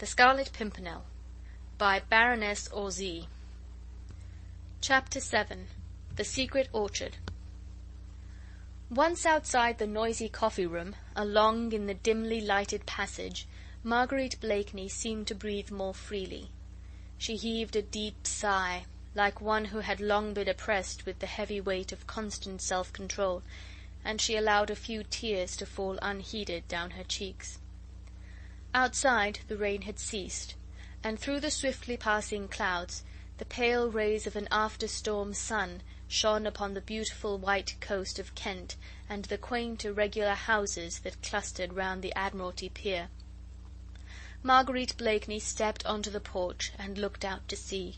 The Scarlet Pimpernel by Baroness Orczy. Chapter 7. The Secret Orchard. Once outside the noisy coffee-room, along in the dimly lighted passage, Marguerite Blakeney seemed to breathe more freely. She heaved a deep sigh, like one who had long been oppressed with the heavy weight of constant self-control, and she allowed a few tears to fall unheeded down her cheeks. Outside the rain had ceased, and through the swiftly passing clouds the pale rays of an after-storm sun shone upon the beautiful white coast of Kent and the quaint irregular houses that clustered round the Admiralty Pier. Marguerite Blakeney stepped onto the porch and looked out to sea.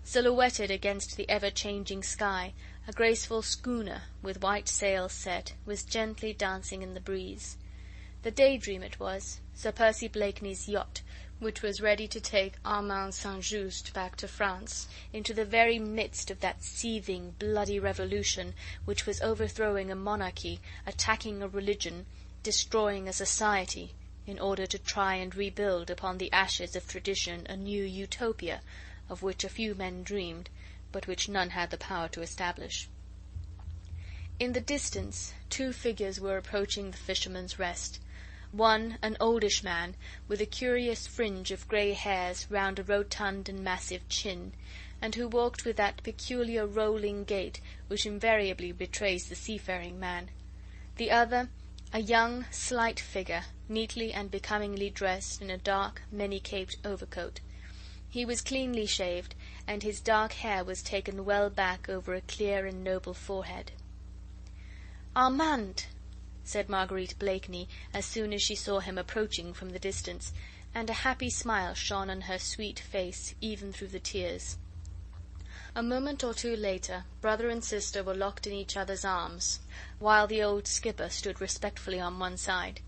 Silhouetted against the ever-changing sky, a graceful schooner, with white sails set, was gently dancing in the breeze. The Daydream it was, Sir Percy Blakeney's yacht, which was ready to take Armand St. Just back to France, into the very midst of that seething, bloody revolution which was overthrowing a monarchy, attacking a religion, destroying a society, in order to try and rebuild upon the ashes of tradition a new Utopia, of which a few men dreamed, but which none had the power to establish. In the distance, two figures were approaching the Fisherman's Rest. One, an oldish man, with a curious fringe of grey hairs round a rotund and massive chin, and who walked with that peculiar rolling gait which invariably betrays the seafaring man. The other, a young, slight figure, neatly and becomingly dressed in a dark, many-caped overcoat. He was cleanly shaved, and his dark hair was taken well back over a clear and noble forehead. "Armand!" said Marguerite Blakeney, as soon as she saw him approaching from the distance, and a happy smile shone on her sweet face, even through the tears. A moment or two later, brother and sister were locked in each other's arms, while the old skipper stood respectfully on one side.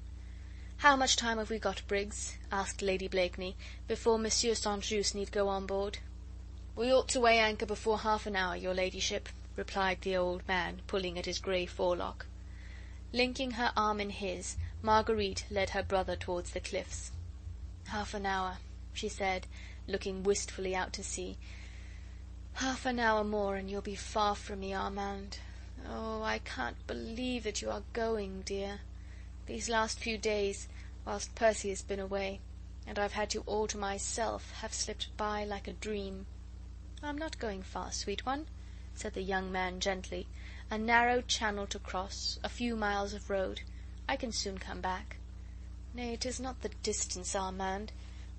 "How much time have we got, Briggs?" asked Lady Blakeney, "before Monsieur St. Just need go on board?" "We ought to weigh anchor before half an hour, your ladyship," replied the old man, pulling at his grey forelock. Linking her arm in his, Marguerite led her brother towards the cliffs. "Half an hour," she said, looking wistfully out to sea. "Half an hour more, and you'll be far from me, Armand. Oh, I can't believe that you are going, dear. These last few days, whilst Percy has been away, and I've had you all to myself, have slipped by like a dream." "I'm not going far, sweet one," said the young man gently. "A narrow channel to cross, a few miles of road. I can soon come back. Nay, it is not the distance, Armand,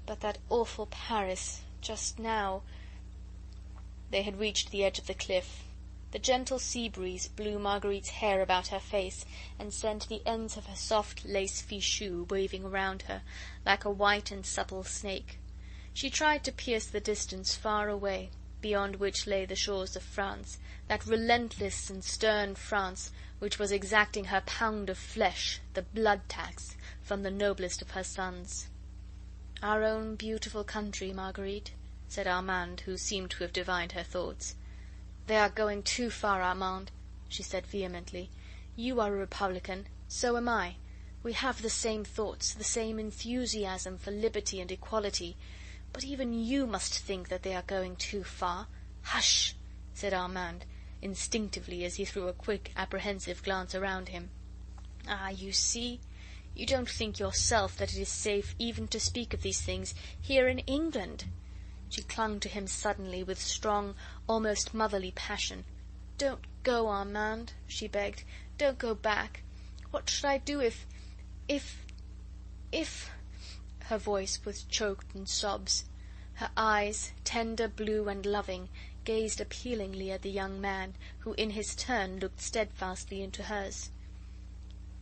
but that awful Paris, just now." They had reached the edge of the cliff. The gentle sea breeze blew Marguerite's hair about her face, and sent the ends of her soft lace fichu waving around her, like a white and supple snake. She tried to pierce the distance far away, beyond which lay the shores of France, that relentless and stern France which was exacting her pound of flesh, the blood tax, from the noblest of her sons. "Our own beautiful country, Marguerite," said Armand, who seemed to have divined her thoughts. "They are going too far, Armand," she said vehemently. "You are a republican, so am I. We have the same thoughts, the same enthusiasm for liberty and equality, but even you must think that they are going too far." "Hush!" said Armand, instinctively, as he threw a quick, apprehensive glance around him. "Ah, you see, you don't think yourself that it is safe even to speak of these things here in England." She clung to him suddenly with strong, almost motherly passion. "Don't go, Armand," she begged. "Don't go back. What should I do if Her voice was choked in sobs. Her eyes, tender, blue, and loving, gazed appealingly at the young man, who in his turn looked steadfastly into hers.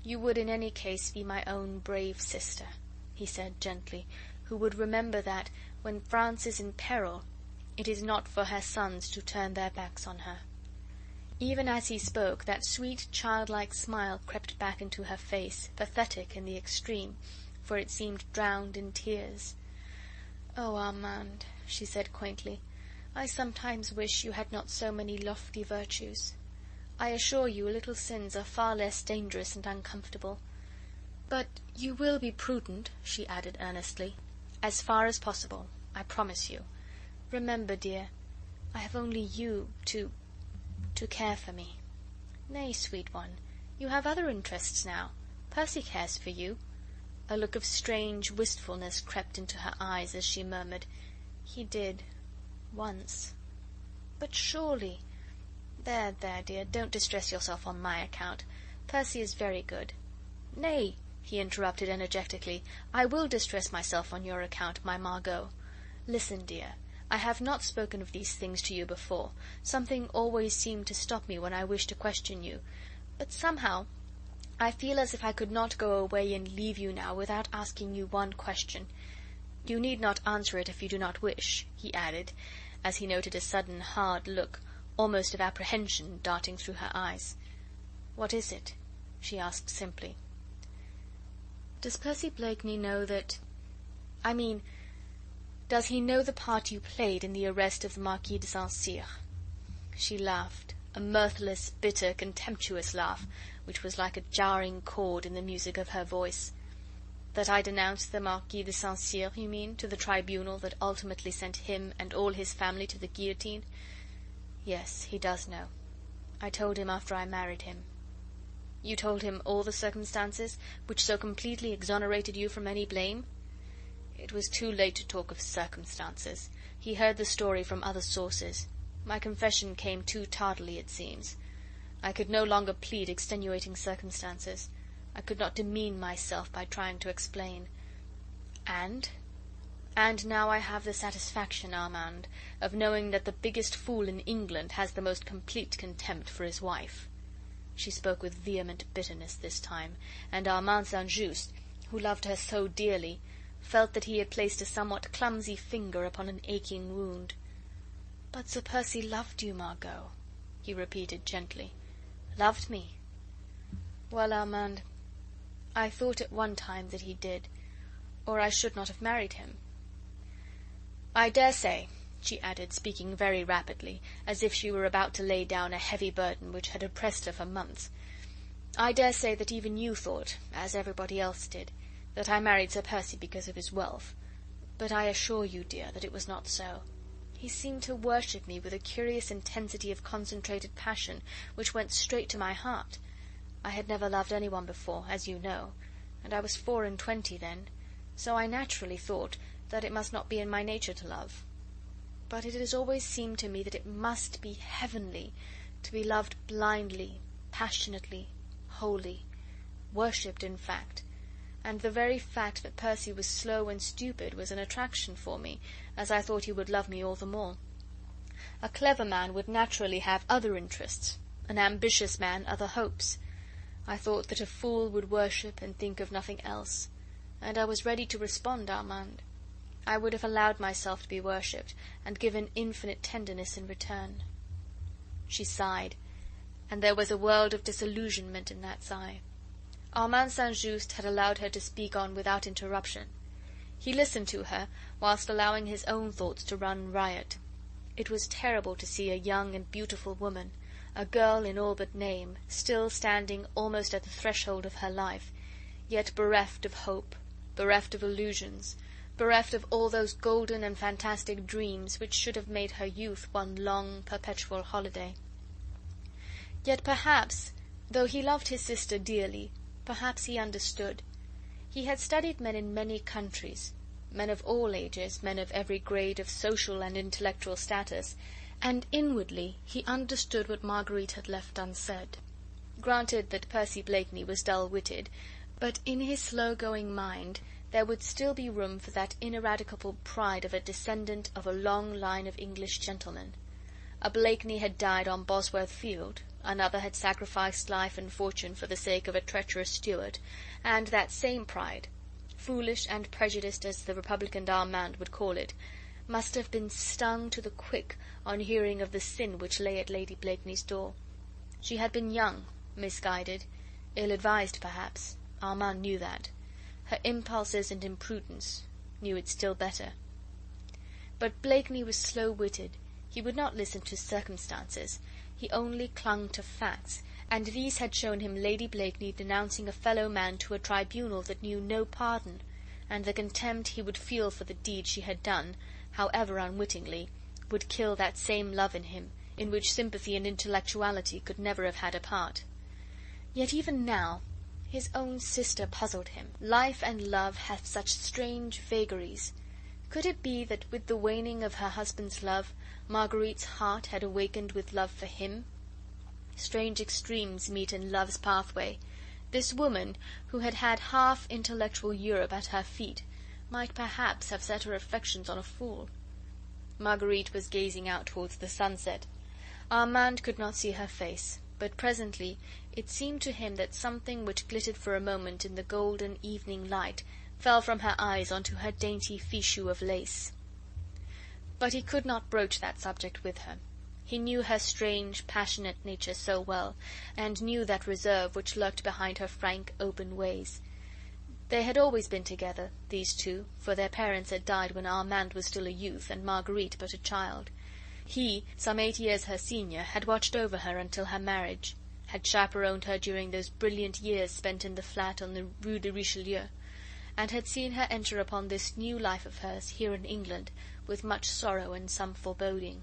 "You would in any case be my own brave sister," he said gently, "who would remember that, when France is in peril, it is not for her sons to turn their backs on her." Even as he spoke, that sweet, childlike smile crept back into her face, pathetic in the extreme, for it seemed drowned in tears. "Oh, Armand," she said quaintly, "I sometimes wish you had not so many lofty virtues. I assure you little sins are far less dangerous and uncomfortable. But you will be prudent," she added earnestly. As far as possible, I promise you. Remember, dear, I have only you to care for me." "Nay, sweet one, you have other interests now. Percy cares for you." A look of strange wistfulness crept into her eyes as she murmured, "He did once." "But surely—" "There, there, dear, don't distress yourself on my account. Percy is very good." "Nay," he interrupted energetically, "I will distress myself on your account, my Margot. Listen, dear, I have not spoken of these things to you before. Something always seemed to stop me when I wished to question you. But somehow I feel as if I could not go away and leave you now without asking you one question. You need not answer it if you do not wish," he added, as he noted a sudden hard look, almost of apprehension, darting through her eyes. "What is it?" she asked simply. "Does Percy Blakeney know that... I mean, does he know the part you played in the arrest of the Marquis de St. Cyr?" She laughed, a mirthless, bitter, contemptuous laugh, which was like a jarring chord in the music of her voice. "That I denounced the Marquis de St. Cyr, you mean, to the tribunal that ultimately sent him and all his family to the guillotine? Yes, he does know. I told him after I married him." "You told him all the circumstances which so completely exonerated you from any blame?" "It was too late to talk of circumstances. He heard the story from other sources. My confession came too tardily, it seems. I could no longer plead extenuating circumstances. I could not demean myself by trying to explain. And now I have the satisfaction, Armand, of knowing that the biggest fool in England has the most complete contempt for his wife." She spoke with vehement bitterness this time, and Armand St. Just, who loved her so dearly, felt that he had placed a somewhat clumsy finger upon an aching wound. "But Sir Percy loved you, Margot," he repeated gently. "Loved me? Well, Armand, I thought at one time that he did, or I should not have married him. I dare say," she added, speaking very rapidly, as if she were about to lay down a heavy burden which had oppressed her for months, "I dare say that even you thought, as everybody else did, that I married Sir Percy because of his wealth. But I assure you, dear, that it was not so. He seemed to worship me with a curious intensity of concentrated passion which went straight to my heart. I had never loved anyone before, as you know, and I was 24 then, so I naturally thought that it must not be in my nature to love. But it has always seemed to me that it must be heavenly to be loved blindly, passionately, wholly, worshipped, in fact, and the very fact that Percy was slow and stupid was an attraction for me, as I thought he would love me all the more. A clever man would naturally have other interests, an ambitious man other hopes. I thought that a fool would worship and think of nothing else, and I was ready to respond, Armand. I would have allowed myself to be worshipped, and given infinite tenderness in return." She sighed, and there was a world of disillusionment in that sigh. Armand St. Just had allowed her to speak on without interruption. He listened to her, whilst allowing his own thoughts to run riot. It was terrible to see a young and beautiful woman, a girl in all but name, still standing almost at the threshold of her life, yet bereft of hope, bereft of illusions, bereft of all those golden and fantastic dreams which should have made her youth one long, perpetual holiday. Yet perhaps, though he loved his sister dearly, perhaps he understood. He had studied men in many countries, men of all ages, men of every grade of social and intellectual status, and inwardly he understood what Marguerite had left unsaid. Granted that Percy Blakeney was dull-witted, but in his slow-going mind there would still be room for that ineradicable pride of a descendant of a long line of English gentlemen. A Blakeney had died on Bosworth Field, another had sacrificed life and fortune for the sake of a treacherous Stuart, and that same pride, foolish and prejudiced as the Republican Armand would call it, must have been stung to the quick on hearing of the sin which lay at Lady Blakeney's door. She had been young, misguided, ill-advised perhaps. Armand knew that. Her impulses and imprudence knew it still better. But Blakeney was slow-witted. He would not listen to circumstances. He only clung to facts, and these had shown him Lady Blakeney denouncing a fellow man to a tribunal that knew no pardon, and the contempt he would feel for the deed she had done, however unwittingly, would kill that same love in him, in which sympathy and intellectuality could never have had a part. Yet even now his own sister puzzled him. Life and love have such strange vagaries. Could it be that with the waning of her husband's love, Marguerite's heart had awakened with love for him? Strange extremes meet in love's pathway. This woman, who had had half intellectual Europe at her feet, might perhaps have set her affections on a fool. Marguerite was gazing out towards the sunset. Armand could not see her face, but presently it seemed to him that something which glittered for a moment in the golden evening light fell from her eyes onto her dainty fichu of lace. But he could not broach that subject with her. He knew her strange, passionate nature so well, and knew that reserve which lurked behind her frank, open ways. They had always been together, these two, for their parents had died when Armand was still a youth and Marguerite but a child. He, some 8 years her senior, had watched over her until her marriage, had chaperoned her during those brilliant years spent in the flat on the Rue de Richelieu, and had seen her enter upon this new life of hers here in England with much sorrow and some foreboding.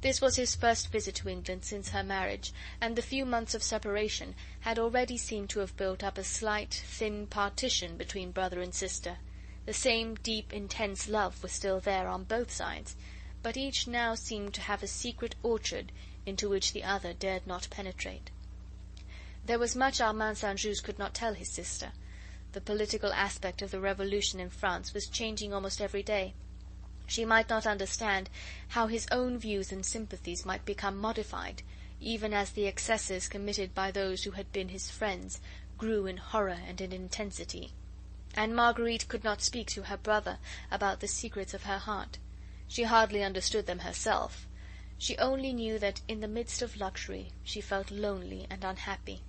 This was his first visit to England since her marriage, and the few months of separation had already seemed to have built up a slight, thin partition between brother and sister. The same deep, intense love was still there on both sides, but each now seemed to have a secret orchard into which the other dared not penetrate. There was much Armand St. Just could not tell his sister. The political aspect of the Revolution in France was changing almost every day. She might not understand how his own views and sympathies might become modified, even as the excesses committed by those who had been his friends grew in horror and in intensity. And Marguerite could not speak to her brother about the secrets of her heart. She hardly understood them herself. She only knew that in the midst of luxury she felt lonely and unhappy.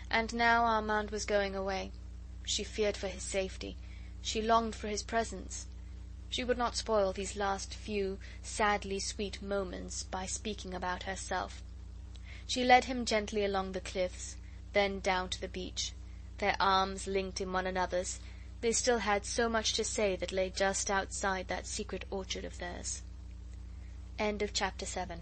And now Armand was going away. She feared for his safety. She longed for his presence. She would not spoil these last few sadly sweet moments by speaking about herself. She led him gently along the cliffs, then down to the beach. Their arms linked in one another's, they still had so much to say that lay just outside that secret orchard of theirs. End of chapter 7.